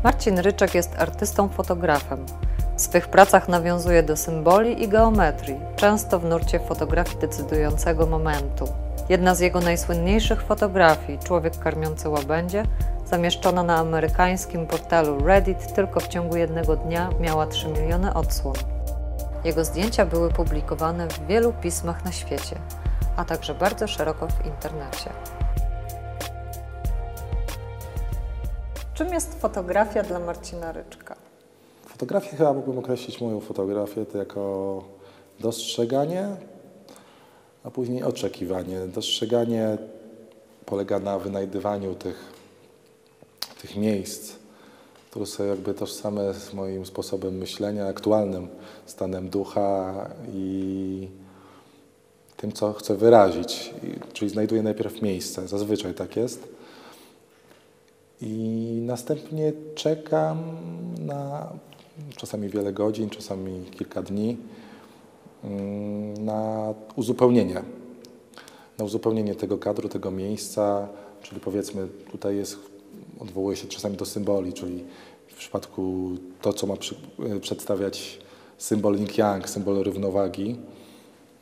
Marcin Ryczek jest artystą fotografem. W swych pracach nawiązuje do symboli i geometrii, często w nurcie fotografii decydującego momentu. Jedna z jego najsłynniejszych fotografii, Człowiek karmiący łabędzie, zamieszczona na amerykańskim portalu Reddit, tylko w ciągu jednego dnia miała 3 miliony odsłon. Jego zdjęcia były publikowane w wielu pismach na świecie, a także bardzo szeroko w internecie. Czym jest fotografia dla Marcina Ryczka? Fotografię chyba mógłbym określić moją fotografię to jako dostrzeganie, a później oczekiwanie. Dostrzeganie polega na wynajdywaniu tych miejsc, które są jakby tożsame z moim sposobem myślenia, aktualnym stanem ducha i tym, co chcę wyrazić. Czyli znajduję najpierw miejsce, zazwyczaj tak jest. I następnie czekam na czasami wiele godzin, czasami kilka dni na uzupełnienie tego kadru, tego miejsca, czyli powiedzmy tutaj odwołuje się czasami do symboli, czyli w przypadku to, co ma przedstawiać symbol Yin-Yang, symbol równowagi,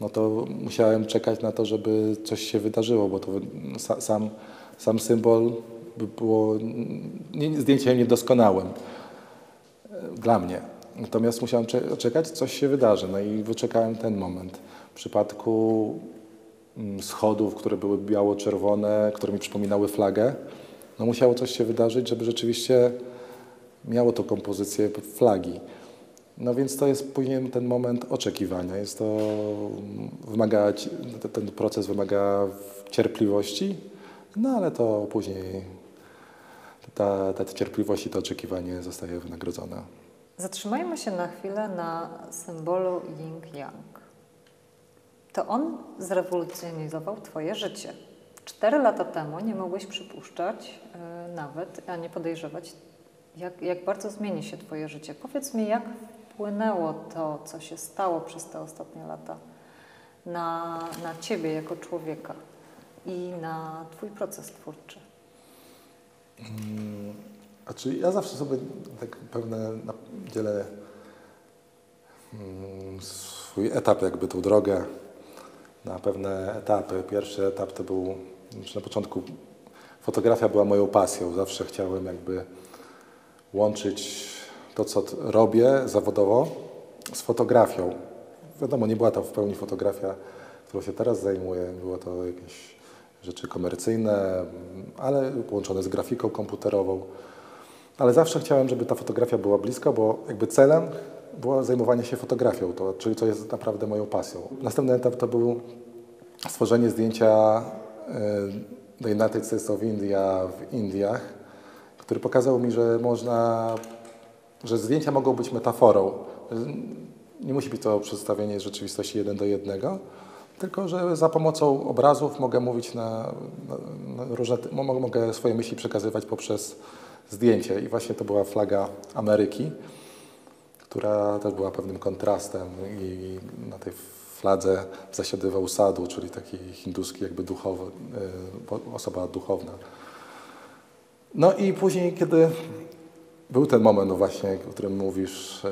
no to musiałem czekać na to, żeby coś się wydarzyło, bo to sam symbol by było zdjęciem niedoskonałym dla mnie. Natomiast musiałem czekać, coś się wydarzy. No i wyczekałem ten moment. W przypadku schodów, które były biało-czerwone, które mi przypominały flagę, no musiało coś się wydarzyć, żeby rzeczywiście miało to kompozycję flagi. No więc to jest później ten moment oczekiwania. Ten proces wymaga cierpliwości, no ale to później ta cierpliwość i to oczekiwanie zostaje wynagrodzone. Zatrzymajmy się na chwilę na symbolu Yin-Yang. To on zrewolucjonizował Twoje życie. 4 lata temu nie mogłeś przypuszczać nawet, a nie podejrzewać, jak bardzo zmieni się Twoje życie. Powiedz mi, jak wpłynęło to, co się stało przez te ostatnie lata na Ciebie jako człowieka i na Twój proces twórczy? Znaczy ja zawsze sobie tak dzielę swój etap, jakby tą drogę na pewne etapy. Pierwszy etap to był, na początku fotografia była moją pasją. Zawsze chciałem jakby łączyć to, co robię zawodowo z fotografią. Wiadomo, nie była to w pełni fotografia, którą się teraz zajmuję. Było to jakieś rzeczy komercyjne, ale połączone z grafiką komputerową. Ale zawsze chciałem, żeby ta fotografia była blisko, bo jakby celem było zajmowanie się fotografią, czyli co jest naprawdę moją pasją. Następny etap to był stworzenie zdjęcia The United States of India w Indiach, który pokazał mi, że zdjęcia mogą być metaforą. Nie musi być to przedstawienie rzeczywistości 1 do 1, tylko że za pomocą obrazów mogę mówić mogę swoje myśli przekazywać poprzez zdjęcie. I właśnie to była flaga Ameryki, która też była pewnym kontrastem i na tej fladze zasiadywał sadhu, czyli taki hinduski jakby osoba duchowna. No i później, kiedy był ten moment właśnie, o którym mówisz,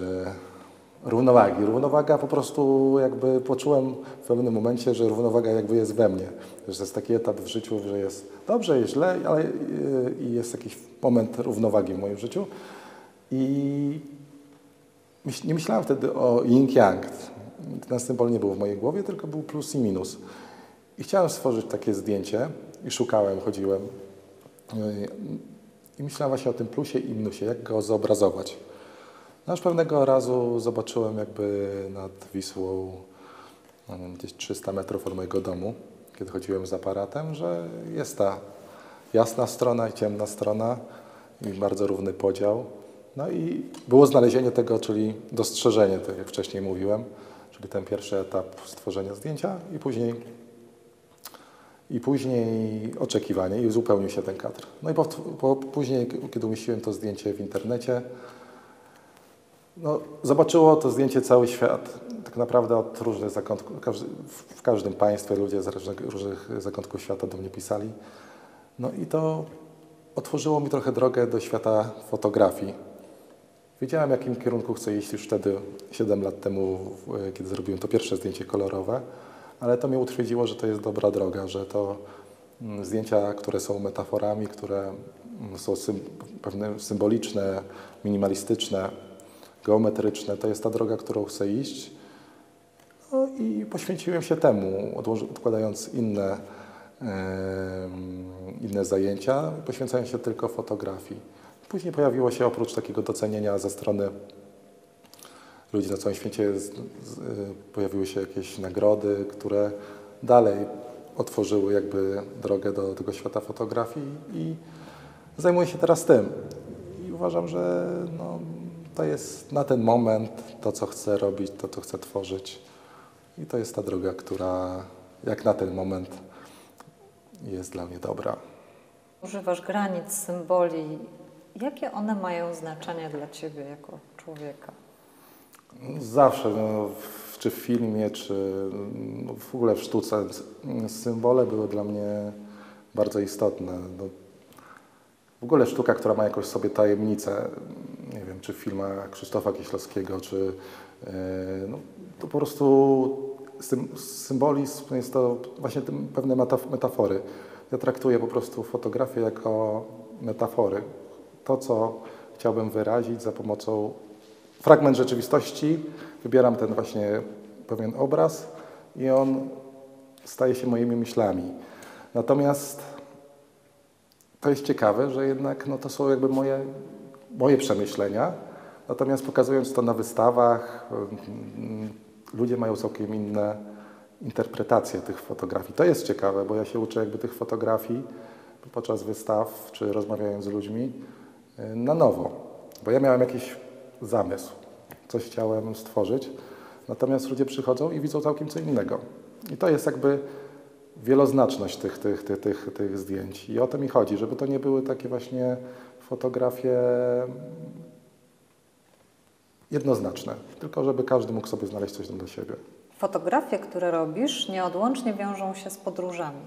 równowagi. Równowaga po prostu jakby poczułem w pewnym momencie, że równowaga jakby jest we mnie. Że to jest taki etap w życiu, że jest dobrze, jest źle, ale jest jakiś moment równowagi w moim życiu. I nie myślałem wtedy o Yin-Yang. Ten symbol nie był w mojej głowie, tylko był plus i minus. I chciałem stworzyć takie zdjęcie i szukałem, chodziłem. I myślałem właśnie o tym plusie i minusie, jak go zobrazować. No już pewnego razu zobaczyłem jakby nad Wisłą, gdzieś 300 metrów od mojego domu, kiedy chodziłem z aparatem, że jest ta jasna strona i ciemna strona i bardzo równy podział. No i było znalezienie tego, czyli dostrzeżenie, tak jak wcześniej mówiłem, czyli ten pierwszy etap stworzenia zdjęcia i później oczekiwanie i uzupełnił się ten kadr. No i później, kiedy umieściłem to zdjęcie w internecie, no, zobaczyło to zdjęcie cały świat. Tak naprawdę od różnych zakątków, w każdym państwie ludzie z różnych zakątków świata do mnie pisali. No i to otworzyło mi trochę drogę do świata fotografii. Wiedziałem, w jakim kierunku chcę iść już wtedy, 7 lat temu, kiedy zrobiłem to pierwsze zdjęcie kolorowe, ale to mnie utwierdziło, że to jest dobra droga, że to zdjęcia, które są metaforami, które są pewne symboliczne, minimalistyczne, geometryczne, to jest ta droga, którą chcę iść. No i poświęciłem się temu, odkładając inne zajęcia, poświęcając się tylko fotografii. Później pojawiło się oprócz takiego docenienia ze strony ludzi na całym świecie, pojawiły się jakieś nagrody, które dalej otworzyły jakby drogę do tego świata fotografii i zajmuję się teraz tym. I uważam, że no, to jest na ten moment to, co chcę robić, to, co chcę tworzyć. I to jest ta droga, która jak na ten moment jest dla mnie dobra. Używasz granic, symboli. Jakie one mają znaczenie dla Ciebie jako człowieka? Zawsze, no, czy w filmie, czy no, w ogóle w sztuce, symbole były dla mnie bardzo istotne. No, w ogóle sztuka, która ma jakąś sobie tajemnicę, nie wiem, czy w filmach Krzysztofa Kieślowskiego, czy no, to po prostu symbolizm jest to właśnie pewne metafory. Ja traktuję po prostu fotografię jako metafory. To, co chciałbym wyrazić za pomocą fragment rzeczywistości, wybieram ten właśnie pewien obraz i on staje się moimi myślami. Natomiast to jest ciekawe, że jednak no, to są jakby moje przemyślenia, natomiast pokazując to na wystawach, ludzie mają całkiem inne interpretacje tych fotografii. To jest ciekawe, bo ja się uczę jakby tych fotografii podczas wystaw, czy rozmawiając z ludźmi na nowo. Bo ja miałem jakiś zamysł, coś chciałem stworzyć, natomiast ludzie przychodzą i widzą całkiem co innego. I to jest jakby wieloznaczność tych zdjęć. I o to mi chodzi, żeby to nie były takie właśnie fotografie jednoznaczne, tylko żeby każdy mógł sobie znaleźć coś tam dla siebie. Fotografie, które robisz, nieodłącznie wiążą się z podróżami.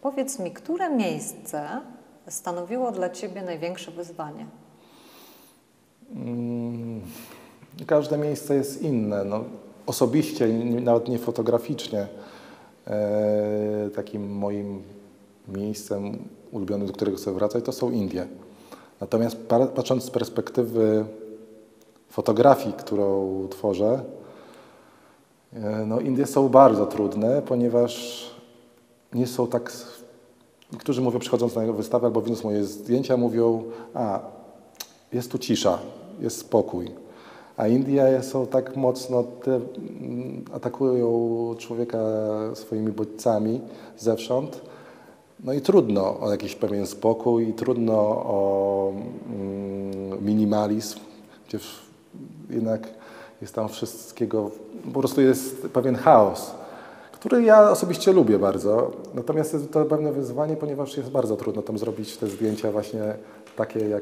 Powiedz mi, które miejsce stanowiło dla Ciebie największe wyzwanie? Każde miejsce jest inne. No, osobiście, nawet nie fotograficznie, takim moim miejscem ulubionym, do którego chcę wracać, to są Indie. Natomiast patrząc z perspektywy fotografii, którą tworzę, no Indie są bardzo trudne, ponieważ nie są tak... Niektórzy mówią, przychodząc na wystawę albo widząc moje zdjęcia, mówią, jest tu cisza, jest spokój. A Indie są tak mocno, atakują człowieka swoimi bodźcami zewsząd. No i trudno o jakiś pewien spokój, i trudno o minimalizm, gdzie jednak jest tam wszystkiego, po prostu jest pewien chaos, który ja osobiście lubię bardzo. Natomiast jest to pewne wyzwanie, ponieważ jest bardzo trudno tam zrobić te zdjęcia właśnie takie,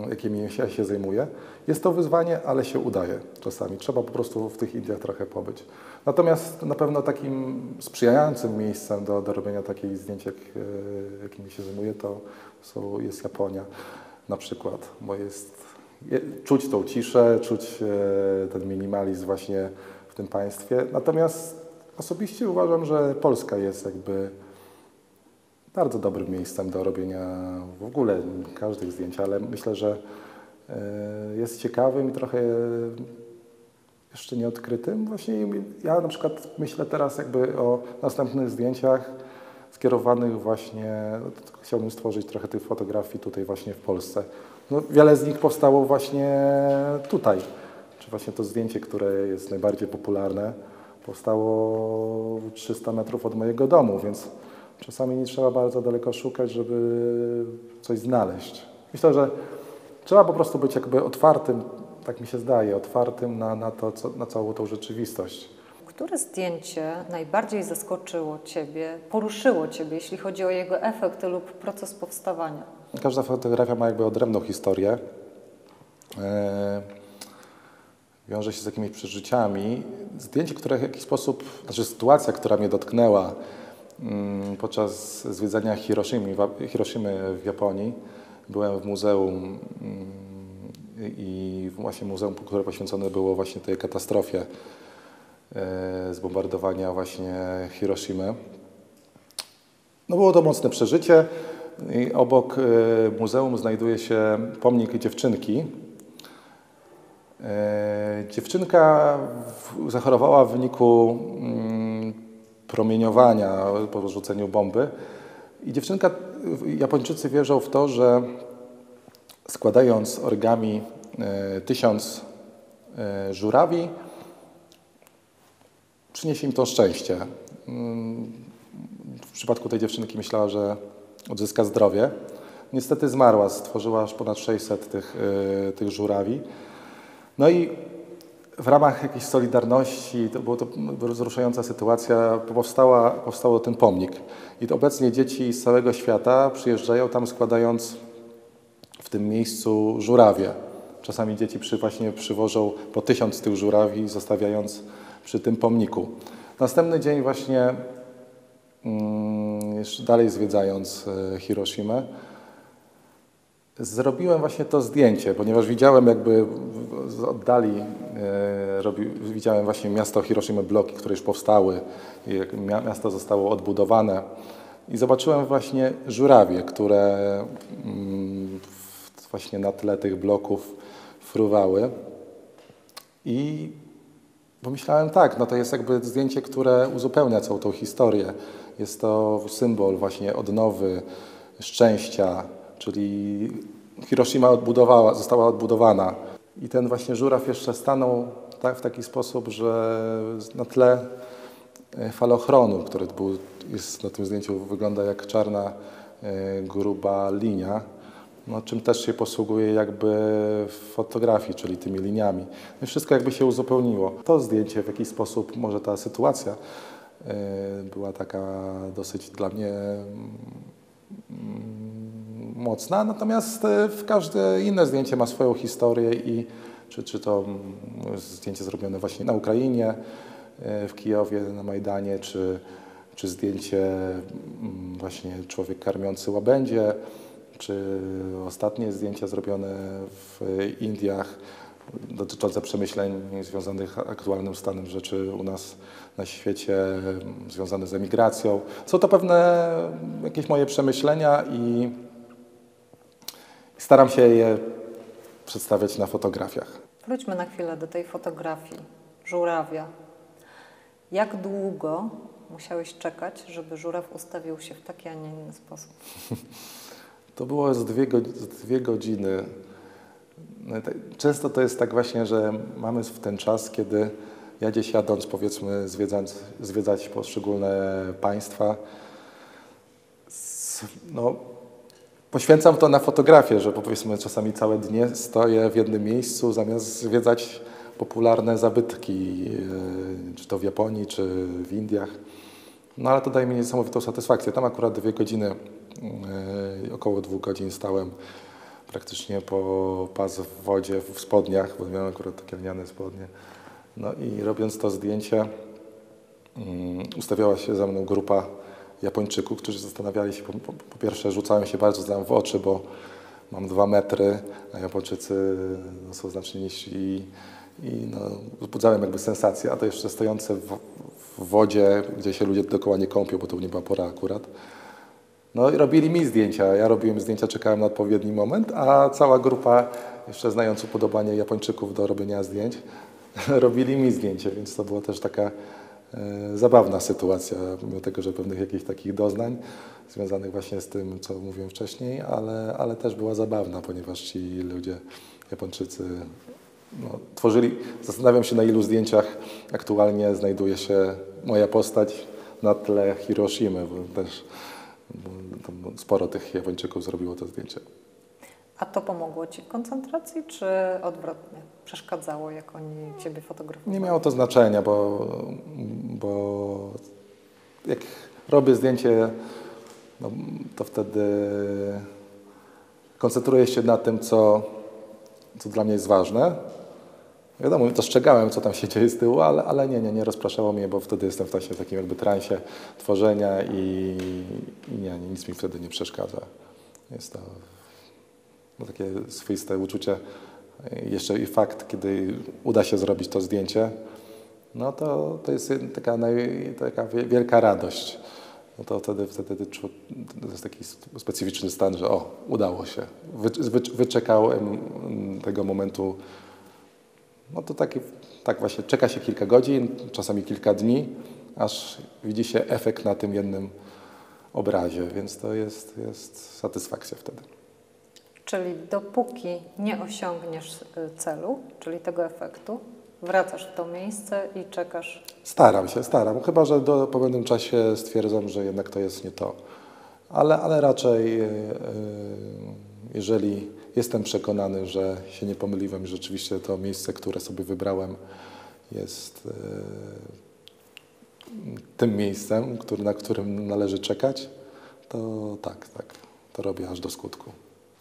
jakimi ja się zajmuję. Jest to wyzwanie, ale się udaje czasami. Trzeba po prostu w tych Indiach trochę pobyć. Natomiast na pewno takim sprzyjającym miejscem do robienia takich zdjęć, jakimi się zajmuję, jest Japonia na przykład, bo czuć tą ciszę, czuć ten minimalizm właśnie w tym państwie. Natomiast osobiście uważam, że Polska jest jakby bardzo dobrym miejscem do robienia w ogóle każdych zdjęć, ale myślę, że jest ciekawym i trochę jeszcze nieodkrytym. Właśnie ja na przykład myślę teraz jakby o następnych zdjęciach skierowanych właśnie, chciałbym stworzyć trochę tych fotografii tutaj właśnie w Polsce. No, wiele z nich powstało właśnie tutaj. Czy właśnie to zdjęcie, które jest najbardziej popularne, powstało 300 metrów od mojego domu, więc czasami nie trzeba bardzo daleko szukać, żeby coś znaleźć. Myślę, że trzeba po prostu być jakby otwartym, tak mi się zdaje, otwartym na całą tą rzeczywistość. Które zdjęcie najbardziej zaskoczyło Ciebie, poruszyło Ciebie, jeśli chodzi o jego efekt lub proces powstawania? Każda fotografia ma jakby odrębną historię. Wiąże się z jakimiś przeżyciami. Zdjęcie, które w jakiś sposób, sytuacja, która mnie dotknęła Podczas zwiedzania Hiroshimy w Japonii byłem w muzeum i właśnie muzeum, które poświęcone było właśnie tej katastrofie zbombardowania właśnie Hiroshimy. No było to mocne przeżycie. I obok muzeum znajduje się pomnik dziewczynki. Dziewczynka zachorowała w wyniku promieniowania po rzuceniu bomby. I dziewczynka, Japończycy wierzą w to, że składając origami 1000 żurawi, przyniesie im to szczęście. W przypadku tej dziewczynki myślała, że odzyska zdrowie. Niestety zmarła, stworzyła aż ponad 600 tych żurawi. No i w ramach jakiejś solidarności, to była wzruszająca sytuacja, powstał ten pomnik. I obecnie dzieci z całego świata przyjeżdżają tam, składając w tym miejscu żurawie. Czasami dzieci właśnie przywożą po 1000 tych żurawi, zostawiając przy tym pomniku. Następny dzień właśnie, jeszcze dalej zwiedzając Hiroshimę, zrobiłem właśnie to zdjęcie, ponieważ widziałem jakby z oddali, widziałem właśnie miasto Hiroshima, bloki, które już powstały, jak miasto zostało odbudowane i zobaczyłem właśnie żurawie, które właśnie na tle tych bloków fruwały i pomyślałem tak, no to jest jakby zdjęcie, które uzupełnia całą tą historię. Jest to symbol właśnie odnowy, szczęścia, czyli Hiroshima została odbudowana. I ten właśnie żuraw jeszcze stanął w taki sposób, że na tle falochronu, który jest na tym zdjęciu, wygląda jak czarna, gruba linia, no, czym też się posługuje jakby w fotografii, czyli tymi liniami. No i wszystko jakby się uzupełniło. To zdjęcie w jakiś sposób, może ta sytuacja była taka dosyć dla mnie mocna, natomiast każde inne zdjęcie ma swoją historię i czy to zdjęcie zrobione właśnie na Ukrainie, w Kijowie, na Majdanie, czy zdjęcie właśnie człowiek karmiący łabędzie, czy ostatnie zdjęcia zrobione w Indiach dotyczące przemyśleń związanych aktualnym stanem rzeczy u nas na świecie, związane z emigracją. Są to pewne jakieś moje przemyślenia i staram się je przedstawiać na fotografiach. Wróćmy na chwilę do tej fotografii żurawia. Jak długo musiałeś czekać, żeby żuraw ustawił się w taki, a nie inny sposób? To było z dwie godziny. Często to jest tak właśnie, że mamy w ten czas, kiedy ja gdzieś jadąc, powiedzmy, zwiedzać poszczególne państwa, no, poświęcam to na fotografię, że powiedzmy czasami całe dnie stoję w jednym miejscu, zamiast zwiedzać popularne zabytki, czy to w Japonii, czy w Indiach. No ale to daje mi niesamowitą satysfakcję. Tam akurat 2 godziny, około 2 godzin stałem praktycznie po pas w wodzie, w spodniach, bo miałem akurat takie lniane spodnie. No i robiąc to zdjęcie, ustawiała się za mną grupa Japończyków, którzy zastanawiali się, po pierwsze rzucałem się bardzo nam w oczy, bo mam 2 metry, a Japończycy no, są znacznie niżsi i no, wzbudzałem jakby sensację, a to jeszcze stojące w wodzie, gdzie się ludzie dookoła nie kąpią, bo to nie była pora akurat. No i robili mi zdjęcia, ja robiłem zdjęcia, czekałem na odpowiedni moment, a cała grupa, jeszcze znając upodobanie Japończyków do robienia zdjęć, robili mi zdjęcie, więc to była też taka zabawna sytuacja, mimo tego, że pewnych jakichś takich doznań związanych właśnie z tym, co mówiłem wcześniej, ale też była zabawna, ponieważ ci ludzie, Japończycy, no, tworzyli, zastanawiam się, na ilu zdjęciach aktualnie znajduje się moja postać na tle Hiroshimy, bo też sporo tych Japończyków zrobiło to zdjęcie. A to pomogło Ci w koncentracji, czy odwrotnie? Przeszkadzało, jak oni Ciebie fotografowali? Nie miało to znaczenia, bo jak robię zdjęcie, no, to wtedy koncentruję się na tym, co dla mnie jest ważne. Wiadomo, dostrzegałem, co tam się dzieje z tyłu, ale nie rozpraszało mnie, bo wtedy jestem właśnie w takim jakby transie tworzenia i nic mi wtedy nie przeszkadza. Jest to takie swoiste uczucie. Jeszcze i fakt, kiedy uda się zrobić to zdjęcie, no to jest taka wielka radość. No to wtedy to jest taki specyficzny stan, że udało się. Wyczekałem tego momentu. No to tak właśnie czeka się kilka godzin, czasami kilka dni, aż widzi się efekt na tym jednym obrazie, więc to jest satysfakcja wtedy. Czyli dopóki nie osiągniesz celu, czyli tego efektu, wracasz w to miejsce i czekasz. Staram, chyba że po pewnym czasie stwierdzam, że jednak to jest nie to. Ale raczej, jeżeli jestem przekonany, że się nie pomyliłem i rzeczywiście to miejsce, które sobie wybrałem, jest tym miejscem, na którym należy czekać, to tak, to robię aż do skutku.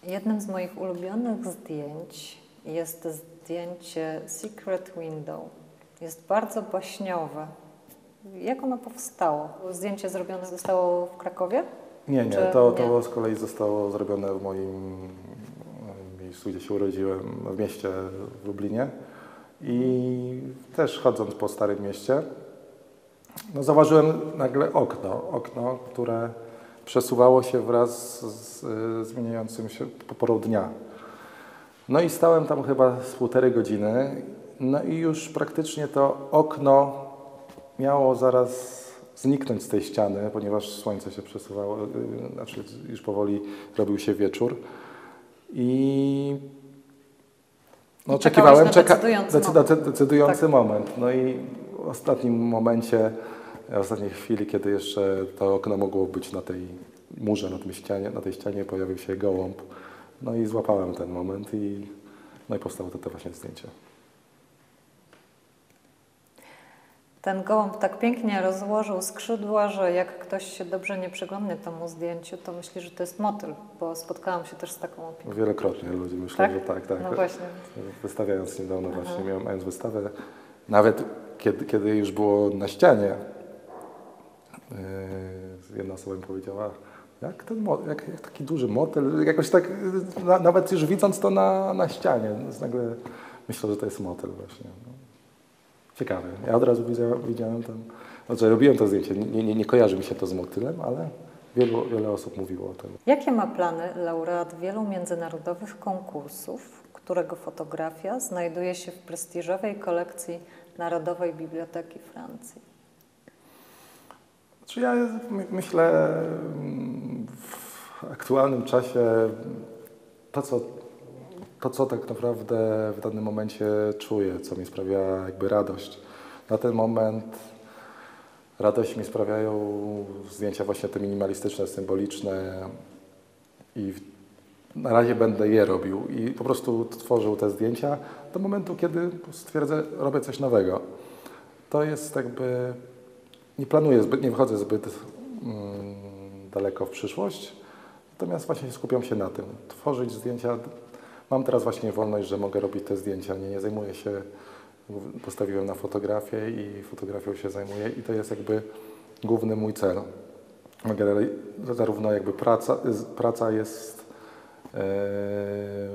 Jednym z moich ulubionych zdjęć jest zdjęcie Secret Window. Jest bardzo baśniowe. Jak ono powstało? Zdjęcie zrobione zostało w Krakowie? Nie, to z kolei zostało zrobione w moim miejscu, gdzie się urodziłem, w mieście w Lublinie. I też chodząc po Starym Mieście, no zauważyłem nagle okno, które przesuwało się wraz z zmieniającym się porą dnia. No i stałem tam chyba z 1,5 godziny, no i już praktycznie to okno miało zaraz zniknąć z tej ściany, ponieważ słońce się przesuwało, znaczy już powoli robił się wieczór. I no, oczekiwałem decydujący moment. No i w ostatnim momencie, w ostatniej chwili, kiedy jeszcze to okno mogło być na tej murze, na tej ścianie pojawił się gołąb. No i złapałem ten moment i powstało to właśnie zdjęcie. Ten gołąb tak pięknie rozłożył skrzydła, że jak ktoś się dobrze nie przyglądnie temu zdjęciu, to myśli, że to jest motyl, bo spotkałam się też z taką opinią. Wielokrotnie ludzie myślą, tak? że tak. No właśnie. Wystawiając niedawno właśnie, mając wystawę, nawet kiedy już było na ścianie, jedna osoba mi powiedziała, jak taki duży motyl, jakoś tak, nawet już widząc to na ścianie, nagle myślę, że to jest motyl właśnie. No. Ciekawe. Ja od razu widziałem tam, znaczy robiłem to zdjęcie, nie kojarzy mi się to z motylem, ale wiele osób mówiło o tym. Jakie ma plany laureat wielu międzynarodowych konkursów, którego fotografia znajduje się w prestiżowej kolekcji Narodowej Biblioteki Francji? Znaczy ja myślę w aktualnym czasie to, co tak naprawdę w danym momencie czuję, co mi sprawia jakby radość. Na ten moment radość mi sprawiają zdjęcia właśnie te minimalistyczne, symboliczne i na razie będę je robił i po prostu tworzył te zdjęcia do momentu, kiedy stwierdzę, robię coś nowego. To jest jakby, nie planuję nie wychodzę zbyt daleko w przyszłość, natomiast właśnie skupiam się na tym, tworzyć zdjęcia. Mam teraz właśnie wolność, że mogę robić te zdjęcia, nie zajmuję się, postawiłem na fotografię i fotografią się zajmuję i to jest jakby główny mój cel. Zarówno jakby praca jest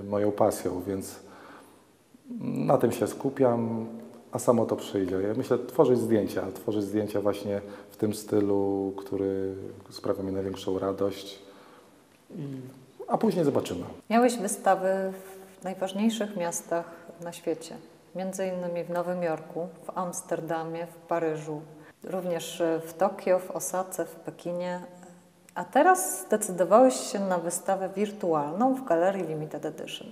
moją pasją, więc na tym się skupiam, a samo to przyjdzie. Ja myślę tworzyć zdjęcia właśnie w tym stylu, który sprawia mi największą radość. A później zobaczymy. Miałeś wystawy w najważniejszych miastach na świecie, między innymi w Nowym Jorku, w Amsterdamie, w Paryżu, również w Tokio, w Osace, w Pekinie. A teraz zdecydowałeś się na wystawę wirtualną w Galerii Limited Edition.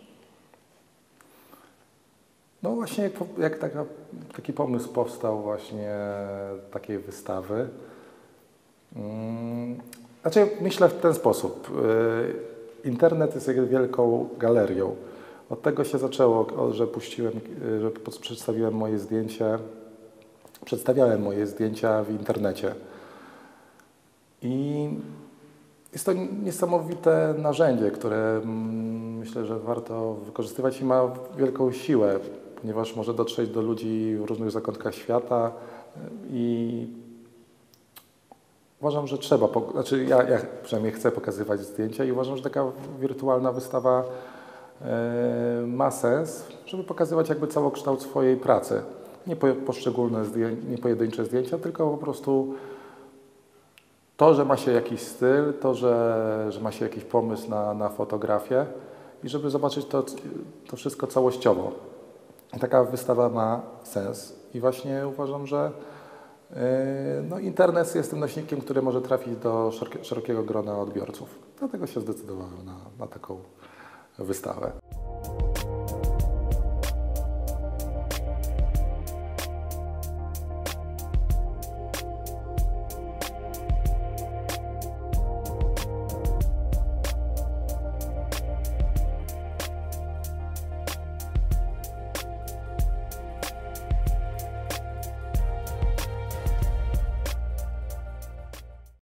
No właśnie jak taki pomysł powstał właśnie takiej wystawy. Znaczy myślę w ten sposób. Internet jest jak wielką galerią. Od tego się zaczęło, że przedstawiałem moje zdjęcia w internecie. I jest to niesamowite narzędzie, które myślę, że warto wykorzystywać i ma wielką siłę. ponieważ może dotrzeć do ludzi w różnych zakątkach świata i uważam, że trzeba, znaczy ja przynajmniej chcę pokazywać zdjęcia i uważam, że taka wirtualna wystawa ma sens, żeby pokazywać jakby całokształt swojej pracy. Nie poszczególne nie pojedyncze zdjęcia, tylko po prostu to, że ma się jakiś styl, to, że ma się jakiś pomysł na fotografię i żeby zobaczyć to wszystko całościowo. Taka wystawa ma sens i właśnie uważam, że no, internet jest tym nośnikiem, który może trafić do szerokiego grona odbiorców. Dlatego się zdecydowałem na taką wystawę.